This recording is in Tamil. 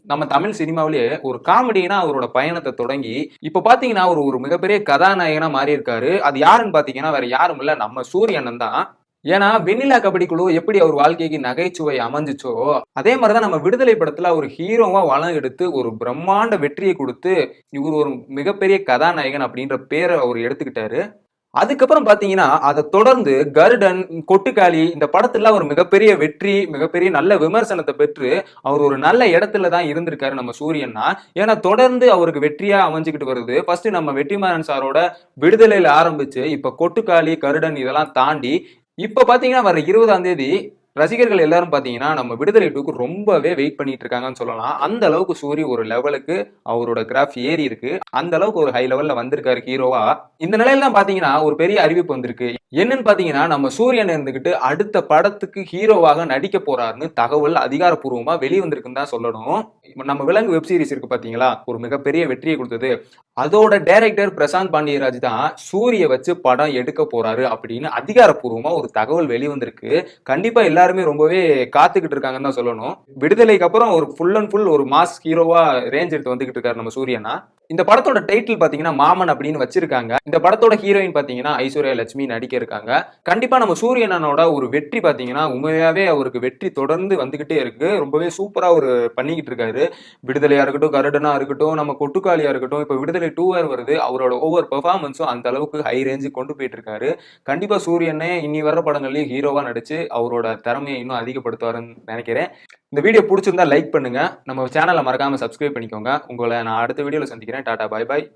நம்ம தமிழ் சினிமாவிலேயே ஒரு காமெடினா அவரோட பயணத்தை தொடங்கி இப்ப பாத்தீங்கன்னா ஒரு மிகப்பெரிய கதாநாயகனா மாறி இருக்காரு. அது யாருன்னு பாத்தீங்கன்னா வேற யாரும் இல்ல, நம்ம சூரியன் தான். ஏன்னா வெண்ணிலா கபடி குழு எப்படி அவர் வாழ்க்கைக்கு நகைச்சுவை அமைஞ்சுச்சோ, அதே மாதிரிதான் நம்ம விடுதலை படத்துல ஒரு ஹீரோவா வளம் எடுத்து ஒரு பிரம்மாண்ட வெற்றியை கொடுத்து இவர் ஒரு மிகப்பெரிய கதாநாயகன் அப்படின்ற பேரை அவர் எடுத்துக்கிட்டாரு. அதுக்கப்புறம் பாத்தீங்கன்னா அதை தொடர்ந்து கருடன், கொட்டுக்காளி இந்த படத்துல ஒரு மிகப்பெரிய வெற்றி, மிகப்பெரிய நல்ல விமர்சனத்தை பெற்று அவர் ஒரு நல்ல இடத்துல தான் இருந்திருக்காரு நம்ம சூரியன்னா. ஏன்னா தொடர்ந்து அவருக்கு வெற்றியா அமைஞ்சுக்கிட்டு வருது. ஃபர்ஸ்ட் நம்ம வெற்றிமாறன் சாரோட விடுதலையில ஆரம்பிச்சு இப்ப கொட்டுக்காளி, கருடன் இதெல்லாம் தாண்டி இப்ப பாத்தீங்கன்னா வர 20ஆம் தேதி ரசிகர்கள் எல்லாரும் பாத்தீங்கன்னா நம்ம விடுதலை 2க்கு ரொம்பவே வெயிட் பண்ணிட்டு இருக்காங்கன்னு சொல்லலாம். அந்த அளவுக்கு சூரி ஒரு லெவலுக்கு அவரோட கிராஃப் ஏறி இருக்கு. அந்த அளவுக்கு ஒரு ஹை லெவல்ல வந்திருக்காரு ஹீரோவா. இந்த நிலையில தான் பாத்தீங்கன்னா ஒரு பெரிய அறிவிப்பு வந்திருக்கு. என்னன்னு பாத்தீங்கன்னா நம்ம சூரியன் இருந்துகிட்டு அடுத்த படத்துக்கு ஹீரோவாக நடிக்க போறாருன்னு தகவல் அதிகாரப்பூர்வமா வெளிவந்திருக்குன்னு தான் சொல்லணும். நம்ம விலங்கு வெப் சீரிஸ் இருக்கு பாத்தீங்களா, ஒரு மிகப்பெரிய வெற்றியை கொடுத்தது. அதோட டைரக்டர் பிரசாந்த் பாண்டியராஜ் தான் சூரிய வச்சு படம் எடுக்க போறாரு அப்படின்னு அதிகாரப்பூர்வமா ஒரு தகவல் வெளிவந்திருக்கு. கண்டிப்பா எல்லாருமே ரொம்பவே காத்துக்கிட்டு இருக்காங்கன்னு தான் சொல்லணும். விடுதலைக்கு அப்புறம் ஒரு ஃபுல் அண்ட் ஃபுல் ஒரு மாஸ் ஹீரோவா ரேஞ்ச் எடுத்து வந்துகிட்டு இருக்காரு நம்ம சூரியனா. இந்த படத்தோட டைட்டில் பாத்தீங்கன்னா மாமன் அப்படின்னு வச்சிருக்காங்க. இந்த படத்தோட ஹீரோயின் பாத்தீங்கன்னா ஐஸ்வர்யா லட்சுமி நடிக்க இருக்காங்க. கண்டிப்பா நம்ம சூரியனோட ஒரு வெற்றி பாத்தீங்கன்னா உண்மையாவே அவருக்கு வெற்றி தொடர்ந்து வந்துகிட்டே இருக்கு. ரொம்பவே சூப்பரா ஒரு பண்ணிக்கிட்டு இருக்காரு. விடுதலையா இருக்கட்டும், கருடனா இருக்கட்டும், நம்ம கொட்டுக்காளியா இருக்கட்டும், இப்ப விடுதலை 2 வருது. அவரோட ஒவ்வொரு பெர்ஃபார்மன்ஸும் அந்த அளவுக்கு ஹை ரேஞ்சு கொண்டு போயிட்டு இருக்காரு. கண்டிப்பா சூரியனே இனி வர்ற படங்கள்லயும் ஹீரோவா நடிச்சு அவரோட திறமையை இன்னும் அதிகப்படுத்துவாருன்னு நினைக்கிறேன். இந்த வீடியோ பிடிச்சிருந்தா லைக் பண்ணுங்க. நம்ம சேனலை மறக்காம சப்ஸ்கிரைப் பண்ணிக்கோங்க. உங்களை நான் அடுத்த வீடியோல சந்திக்கிறேன். டாடா, பாய் பாய்.